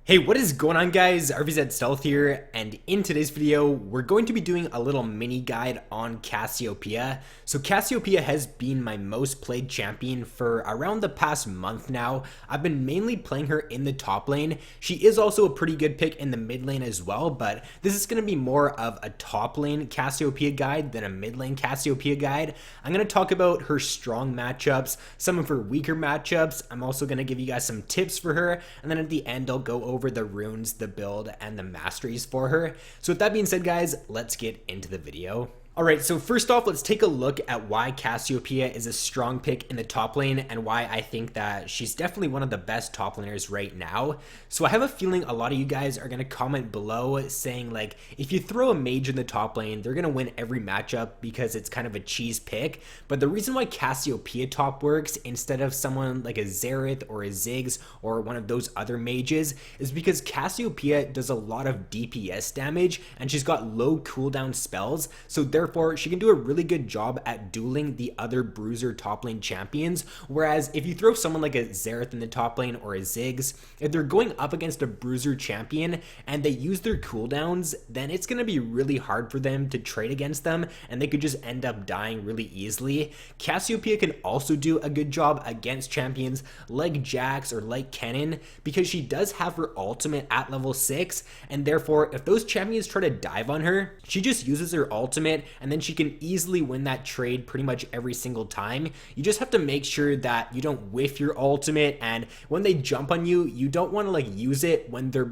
Hey, what is going on, guys? RVZ Stealth here, and in today's video, we're going to be doing a little mini guide on Cassiopeia. So Cassiopeia has been my most played champion for around the past month now. I've been mainly playing her in the top lane. She is also a pretty good pick in the mid lane as well, but this is going to be more of a top lane Cassiopeia guide than a mid lane Cassiopeia guide. I'm going to talk about her strong matchups, some of her weaker matchups. I'm also going to give you guys some tips for her, and then at the end, I'll go over the runes, the build, and the masteries for her. So with that being said, guys, let's get into the video. Alright, so first off, let's take a look at why Cassiopeia is a strong pick in the top lane and why I think that she's definitely one of the best top laners right now. So I have a feeling a lot of you guys are going to comment below saying, like, if you throw a mage in the top lane, they're going to win every matchup because it's kind of a cheese pick. But the reason why Cassiopeia top works instead of someone like a Xerath or a Ziggs or one of those other mages is because Cassiopeia does a lot of DPS damage and she's got low cooldown spells, so therefore she can do a really good job at dueling the other bruiser top lane champions. Whereas if you throw someone like a Xerath in the top lane or a Ziggs, if they're going up against a bruiser champion and they use their cooldowns, then it's going to be really hard for them to trade against them and they could just end up dying really easily. Cassiopeia can also do a good job against champions like Jax or like Kennen because she does have her ultimate at level 6, and therefore if those champions try to dive on her, she just uses her ultimate and then she can easily win that trade pretty much every single time. You just have to make sure that you don't whiff your ultimate, and when they jump on you, you don't want to like use it when they're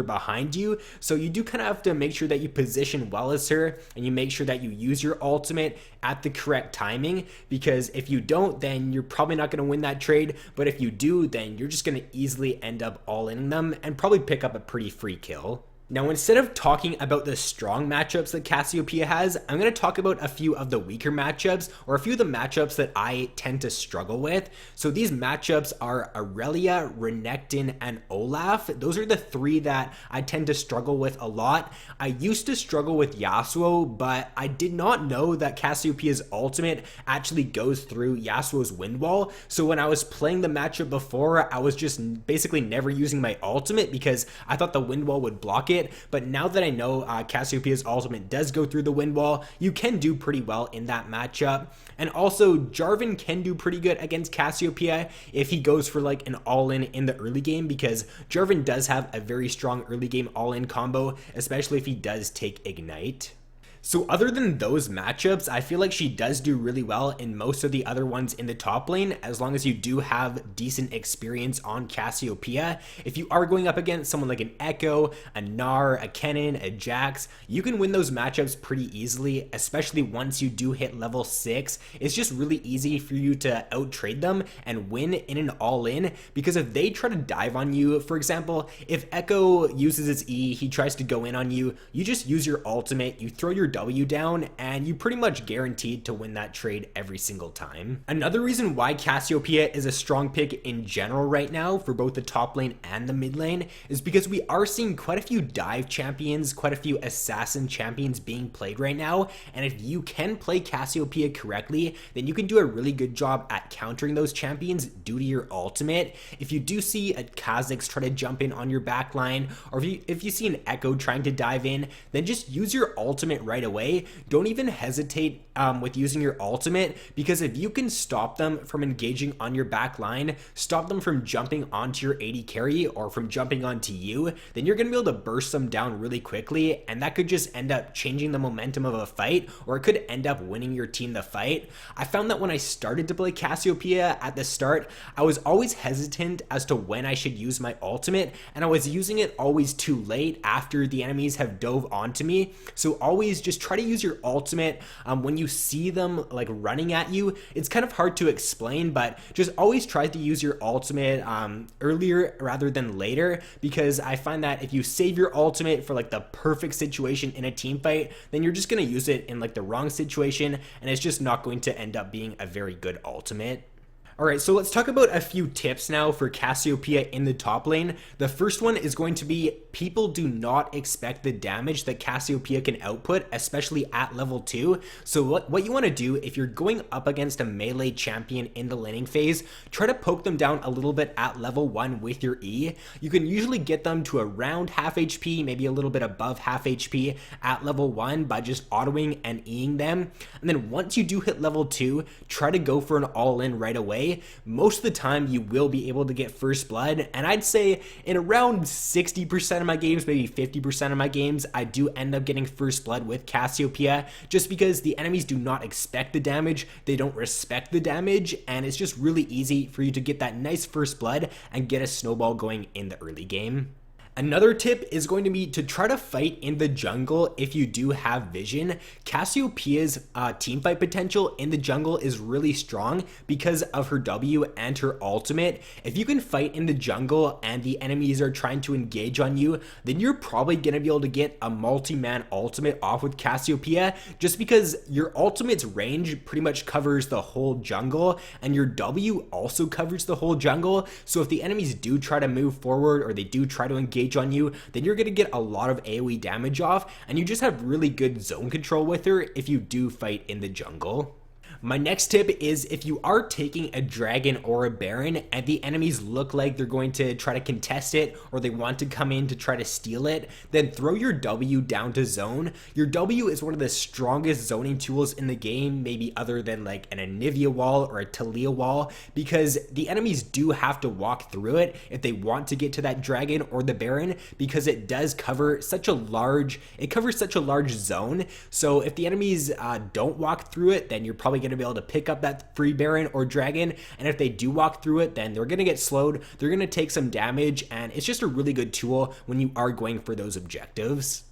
behind you. So you do kind of have to make sure that you position well as her and you make sure that you use your ultimate at the correct timing, because if you don't, then you're probably not going to win that trade, but if you do, then you're just going to easily end up all in them and probably pick up a pretty free kill. Now, instead of talking about the strong matchups that Cassiopeia has, I'm going to talk about a few of the weaker matchups, or a few of the matchups that I tend to struggle with. So these matchups are Aurelia, Renekton, and Olaf. Those are the three that I tend to struggle with a lot. I used to struggle with Yasuo, but I did not know that Cassiopeia's ultimate actually goes through Yasuo's wind wall. So when I was playing the matchup before, I was just basically never using my ultimate because I thought the wind wall would block it. But now that I know Cassiopeia's ultimate does go through the wind wall, you can do pretty well in that matchup. And also, Jarvan can do pretty good against Cassiopeia if he goes for like an all-in in the early game, because Jarvan does have a very strong early game all-in combo, especially if he does take Ignite. So other than those matchups, I feel like she does do really well in most of the other ones in the top lane, as long as you do have decent experience on Cassiopeia. If you are going up against someone like an Echo, a Gnar, a Kennen, a Jax, you can win those matchups pretty easily, especially once you do hit level 6. It's just really easy for you to out-trade them and win in an all-in, because if they try to dive on you, for example, if Echo uses its E, he tries to go in on you, you just use your ultimate, you throw your W down, and you pretty much guaranteed to win that trade every single time. Another reason why Cassiopeia is a strong pick in general right now for both the top lane and the mid lane is because we are seeing quite a few dive champions, quite a few assassin champions being played right now, and if you can play Cassiopeia correctly, then you can do a really good job at countering those champions due to your ultimate. If you do see a Kha'Zix try to jump in on your backline, or if you see an Echo trying to dive in, then just use your ultimate right away. Don't even hesitate with using your ultimate, because if you can stop them from engaging on your back line, stop them from jumping onto your AD carry or from jumping onto you, then you're going to be able to burst them down really quickly, and that could just end up changing the momentum of a fight, or it could end up winning your team the fight. I found that when I started to play Cassiopeia at the start, I was always hesitant as to when I should use my ultimate, and I was using it always too late after the enemies have dove onto me. So always just try to use your ultimate when you see them like running at you. It's kind of hard to explain, but just always try to use your ultimate earlier rather than later, because I find that if you save your ultimate for like the perfect situation in a team fight, then you're just going to use it in like the wrong situation, and it's just not going to end up being a very good ultimate. Alright, so let's talk about a few tips now for Cassiopeia in the top lane. The first one is going to be people do not expect the damage that Cassiopeia can output, especially at level 2. So what you want to do if you're going up against a melee champion in the laning phase, try to poke them down a little bit at level 1 with your E. You can usually get them to around half HP, maybe a little bit above half HP at level 1 by just autoing and Eing them. And then once you do hit level 2, try to go for an all-in right away. Most of the time you will be able to get first blood, and I'd say in around 60% of my games, maybe 50% of my games, I do end up getting first blood with Cassiopeia, just because the enemies do not expect the damage, they don't respect the damage, and it's just really easy for you to get that nice first blood and get a snowball going in the early game. Another tip is going to be to try to fight in the jungle if you do have vision. Cassiopeia's teamfight potential in the jungle is really strong because of her W and her ultimate. If you can fight in the jungle and the enemies are trying to engage on you, then you're probably going to be able to get a multi-man ultimate off with Cassiopeia, just because your ultimate's range pretty much covers the whole jungle and your W also covers the whole jungle. So if the enemies do try to move forward or they do try to engage on you, then you're going to get a lot of AoE damage off, and you just have really good zone control with her if you do fight in the jungle. My next tip is if you are taking a dragon or a baron and the enemies look like they're going to try to contest it or they want to come in to try to steal it, then throw your W down to zone. Your W is one of the strongest zoning tools in the game, maybe other than like an Anivia wall or a Talia wall, because the enemies do have to walk through it if they want to get to that dragon or the baron, because it does cover such a large zone. So if the enemies don't walk through it, then you're probably going to be able to pick up that free baron or dragon, and if they do walk through it, then they're going to get slowed, they're going to take some damage, and it's just a really good tool when you are going for those objectives.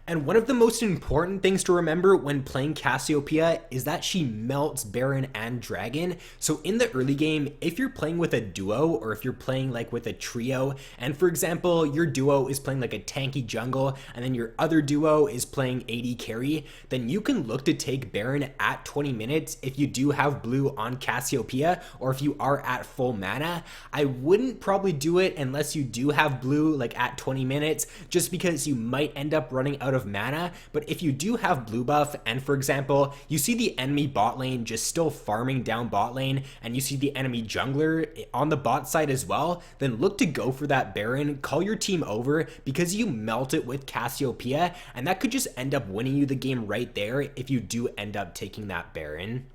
And one of the most important things to remember when playing Cassiopeia is that she melts Baron and Dragon. So in the early game, if you're playing with a duo or if you're playing like with a trio, and for example, your duo is playing like a tanky jungle and then your other duo is playing AD carry, then you can look to take Baron at 20 minutes if you do have blue on Cassiopeia or if you are at full mana. I wouldn't probably do it unless you do have blue like at 20 minutes, just because you might end up running out of mana. But if you do have blue buff and for example you see the enemy bot lane just still farming down bot lane and you see the enemy jungler on the bot side as well, then look to go for that Baron, call your team over because you melt it with Cassiopeia, and that could just end up winning you the game right there if you do end up taking that Baron.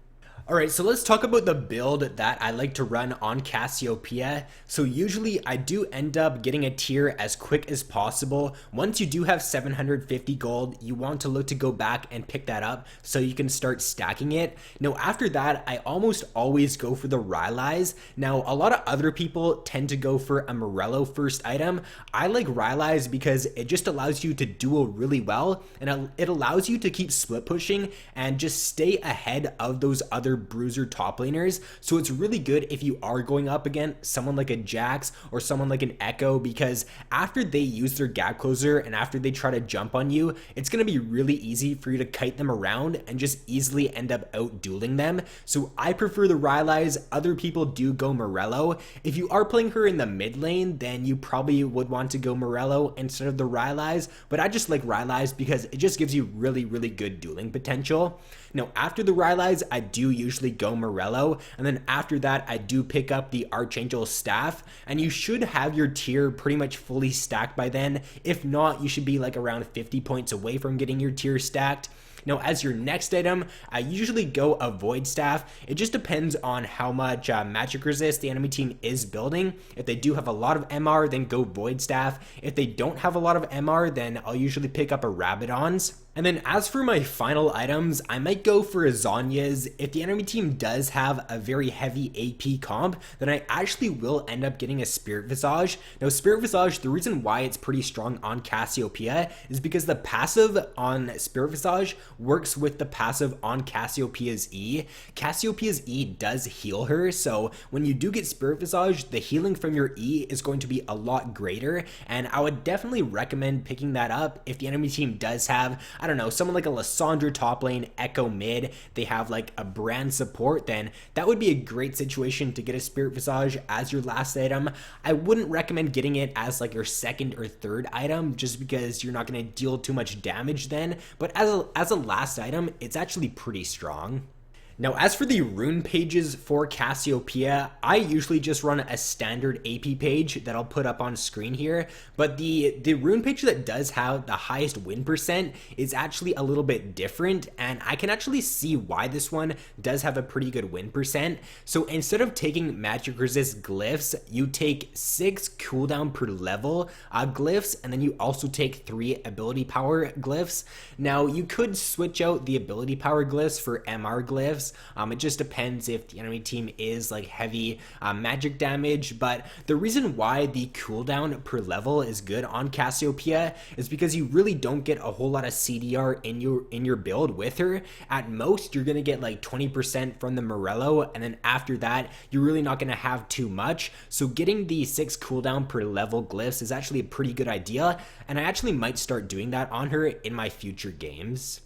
Alright, so let's talk about the build that I like to run on Cassiopeia. So usually I do end up getting a tier as quick as possible. Once you do have 750 gold, you want to look to go back and pick that up so you can start stacking it. Now after that, I almost always go for the Rylai's. Now a lot of other people tend to go for a Morello first item. I like Rylai's because it just allows you to duel really well, and it allows you to keep split pushing and just stay ahead of those other bruiser top laners. So it's really good if you are going up against someone like a Jax or someone like an Echo, because after they use their gap closer and after they try to jump on you, it's going to be really easy for you to kite them around and just easily end up out dueling them. So I prefer the Rylai's. Other people do go Morello. If you are playing her in the mid lane, then you probably would want to go Morello instead of the Rylai's, but I just like Rylai's because it just gives you really good dueling potential. Now after the Rylai's, I do usually go Morello, and then after that I do pick up the Archangel staff, and you should have your tier pretty much fully stacked by then. If not, you should be like around 50 points away from getting your tier stacked. Now as your next item, I usually go a Void Staff. It just depends on how much magic resist the enemy team is building. If they do have a lot of MR, then go Void Staff. If they don't have a lot of MR, then I'll usually pick up a Rabadon's. And then as for my final items, I might go for a Zhonya's. If the enemy team does have a very heavy AP comp, then I actually will end up getting a Spirit Visage. Now Spirit Visage, the reason why it's pretty strong on Cassiopeia is because the passive on Spirit Visage works with the passive on Cassiopeia's E. Cassiopeia's E does heal her, so when you do get Spirit Visage, the healing from your E is going to be a lot greater, and I would definitely recommend picking that up if the enemy team does have I don't know, someone like a Lissandra top lane, Echo mid, they have like a brand support, then that would be a great situation to get a Spirit Visage as your last item. I wouldn't recommend getting it as like your second or third item just because you're not going to deal too much damage then, but as a last item, it's actually pretty strong. Now, as for the rune pages for Cassiopeia, I usually just run a standard AP page that I'll put up on screen here, but the rune page that does have the highest win percent is actually a little bit different, and I can actually see why this one does have a pretty good win percent. So instead of taking magic resist glyphs, you take 6 cooldown per level glyphs, and then you also take 3 ability power glyphs. Now, you could switch out the ability power glyphs for MR glyphs. It just depends if the enemy team is like heavy magic damage, but the reason why the cooldown per level is good on Cassiopeia is because you really don't get a whole lot of CDR in your build with her. At most, you're gonna get like 20% from the Morello, and then after that, you're really not gonna have too much. So getting the 6 cooldown per level glyphs is actually a pretty good idea, and I actually might start doing that on her in my future games.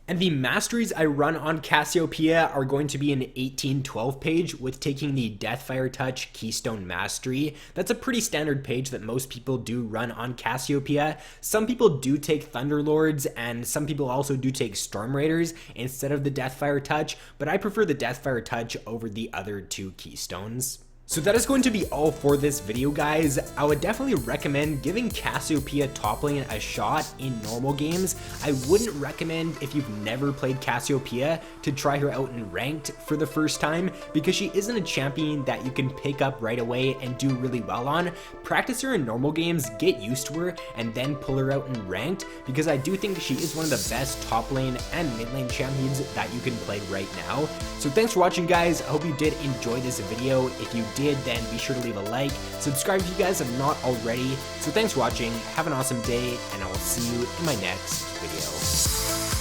And the masteries I run on Cassiopeia are going to be an 18-12 page with taking the Deathfire Touch Keystone Mastery. That's a pretty standard page that most people do run on Cassiopeia. Some people do take Thunderlords, and some people also do take Storm Raiders instead of the Deathfire Touch, but I prefer the Deathfire Touch over the other 2 Keystones. So that is going to be all for this video, guys. I would definitely recommend giving Cassiopeia top lane a shot in normal games. I wouldn't recommend, if you've never played Cassiopeia, to try her out in ranked for the first time, because she isn't a champion that you can pick up right away and do really well on. Practice her in normal games, get used to her, and then pull her out in ranked, because I do think she is one of the best top lane and mid lane champions that you can play right now. So thanks for watching, guys. I hope you did enjoy this video. If you did, then be sure to leave a like, subscribe if you guys have not already. So thanks for watching, have an awesome day, and I will see you in my next video.